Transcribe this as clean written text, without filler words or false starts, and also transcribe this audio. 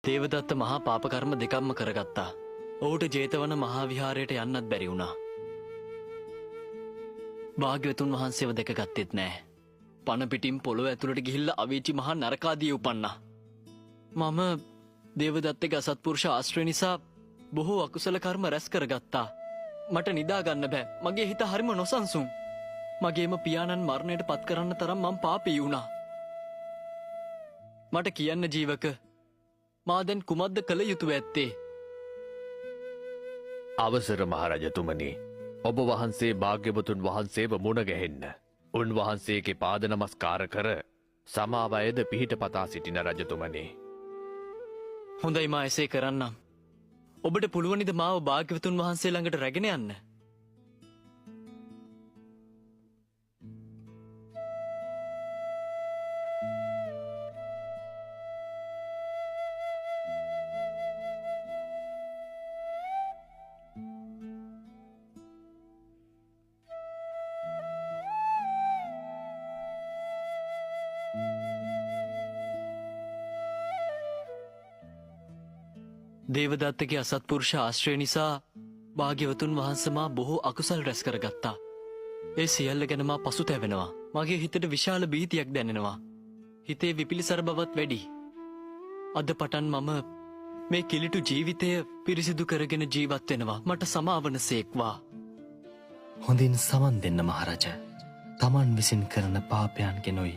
දේවදත්ත මහා පාපකර්ම දෙකක්ම කරගත්තා. ඔහුට ජේතවන මහා විහාරයට යන්නත් බැරි වුණා. භාග්‍යවතුන් වහන්සේව දැක ගත්තෙත් නෑ. පණ පිටින් පොළොව ඇතුළට ගිහිල්ලා අවීචි මහා නරකාදී උපන්නා. මම දේවදත්තගේ අසත්පුරුෂ ආශ්‍රය නිසා බොහෝ අකුසල කර්ම රැස් කරගත්තා. මට නිදා ගන්න බෑ. මගේ හිත හරිම නොසන්සුන්. මගේම පියාණන් මරණයට පත් කරන්න තරම් මම පාපී වුණා. මට කියන්න ජීවක, මා දැන් කුමක්ද කළ යුතුව ඇත්තේ? අවසර මහරජතුමනි, ඔබ වහන්සේ භාග්‍යවතුන් වහන්සේව මුණ ගැහෙන්න. උන්වහන්සේගේ පාද නමස්කාර කර සමාවයද පිහිට පතා සිටින රජතුමනි. හොඳයි, මා එසේ කරන්නම්. ඔබට පුළුවනිද මාව භාග්‍යවතුන් වහන්සේ ළඟට රැගෙන යන්න? දේවදත්තගේ අසත්පුරුෂ ආශ්‍රය නිසා භාග්‍යවතුන් වහන්සේ මා බොහෝ අකුසල් රැස් කරගත්තා. ඒ සියල්ල ගැන මා පසුතැවෙනවා. මගේ හිතට විශාල භීතියක් දැනෙනවා. හිතේ විපිලිසර බවත් වැඩි. අද පටන් මම මේ කිලිටු ජීවිතය පිරිසිදු කරගෙන ජීවත් වෙනවා. මට සමාවන සේක්වා. හොඳින් සමන් දෙන්න මහරජ. තමන් විසින් කරන පාපයන් ගෙනොයි